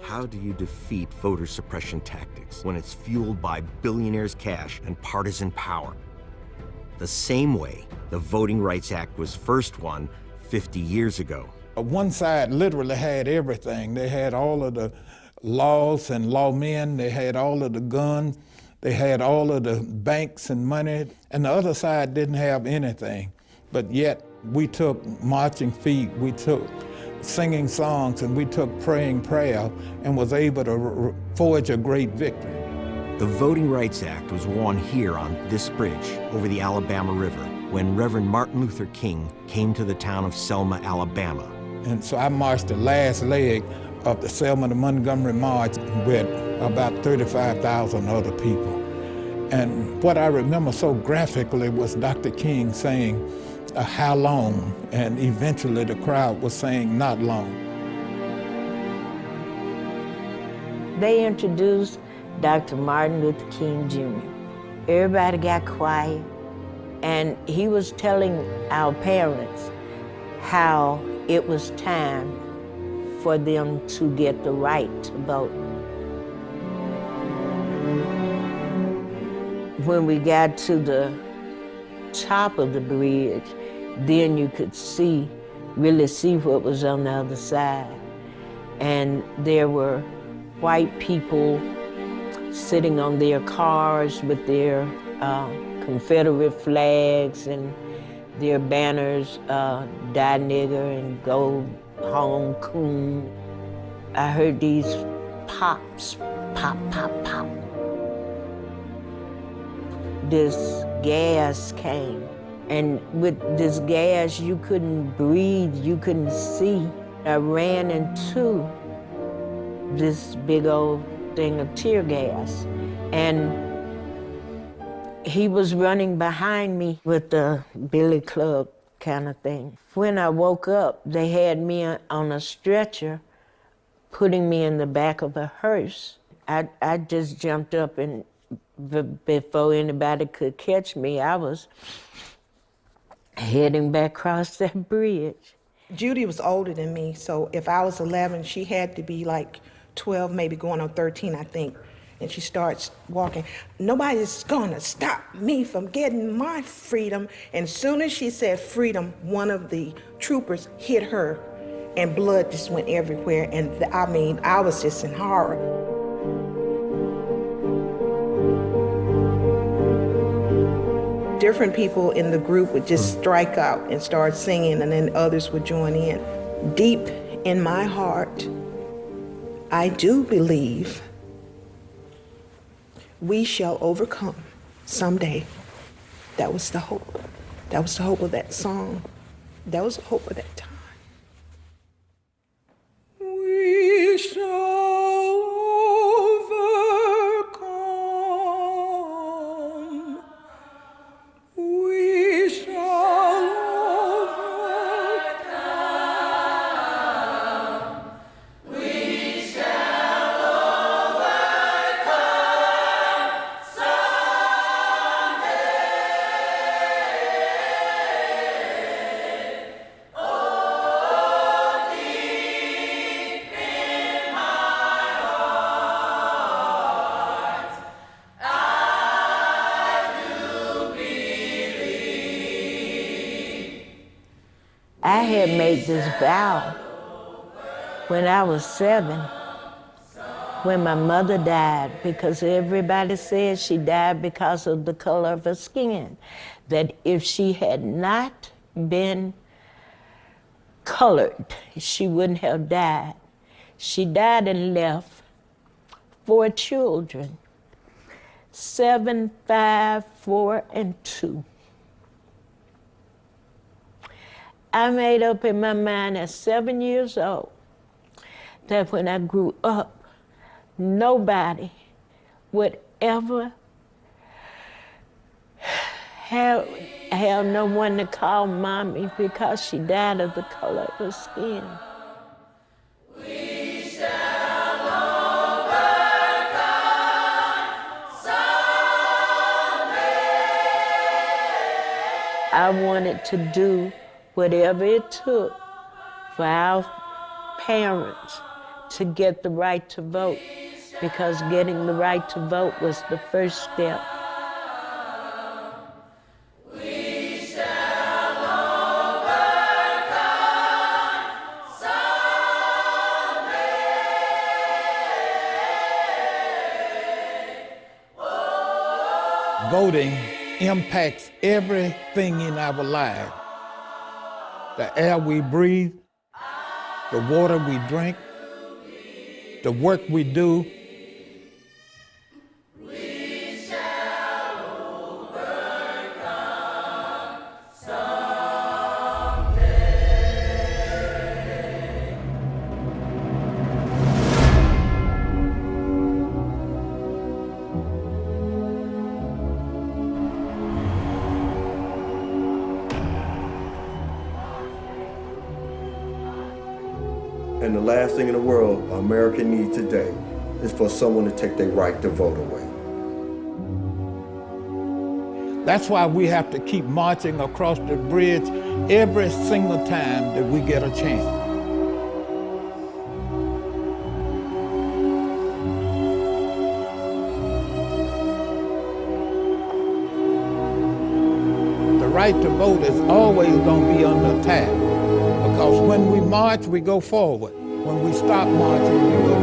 How do you defeat voter suppression tactics when it's fueled by billionaires' cash and partisan power? The same way the Voting Rights Act was first won 50 years ago. One side literally had everything. They had all of the laws and lawmen, they had all of the guns, they had all of the banks and money, and the other side didn't have anything. But yet we took marching feet, we took singing songs, and we took praying prayer and was able to forge a great victory. The Voting Rights Act was won here on this bridge over the Alabama River when Reverend Martin Luther King came to the town of Selma, Alabama. And so I marched the last leg of the Selma to Montgomery March with about 35,000 other people. And what I remember so graphically was Dr. King saying, how long? And eventually the crowd was saying, not long. They introduced Dr. Martin Luther King Jr. Everybody got quiet, and he was telling our parents how it was time for them to get the right to vote. When we got to the top of the bridge, then you could really see what was on the other side. And there were white people sitting on their cars with their Confederate flags and their banners, Die Nigger and Go Home Coon. I heard these pops, pop, pop, pop. This gas came, and with this gas, you couldn't breathe, you couldn't see. I ran into this big old thing of tear gas, and he was running behind me with the billy club kind of thing. When I woke up, they had me on a stretcher, putting me in the back of a hearse. I just jumped up, and before anybody could catch me, I was heading back across that bridge. Judy was older than me, so if I was 11, she had to be like 12, maybe going on 13, I think. And she starts walking. Nobody's gonna stop me from getting my freedom. And as soon as she said freedom, one of the troopers hit her, and blood just went everywhere. And I was just in horror. Different people in the group would just strike out and start singing, and then others would join in. Deep in my heart, I do believe we shall overcome someday. That was the hope. That was the hope of that song. That was the hope of that time. We shall overcome. We shall overcome. We shall overcome someday. Oh, deep in my heart, I do believe. I had made this vow when I was 7, when my mother died, because everybody said she died because of the color of her skin, that if she had not been colored, she wouldn't have died. She died and left 4 children, 7, 5, 4, and 2. I made up in my mind at 7 years old that when I grew up, nobody would ever have no one to call mommy because she died of the color of her skin. We shall overcome someday. I wanted to do whatever it took for our parents to get the right to vote, because getting the right to vote was the first step. Voting impacts everything in our lives. The air we breathe, the water we drink, the work we do. And the last thing in the world America needs today is for someone to take their right to vote away. That's why we have to keep marching across the bridge every single time that we get a chance. The right to vote is always going to be under attack, because when we march, we go forward. When we stop marching, we go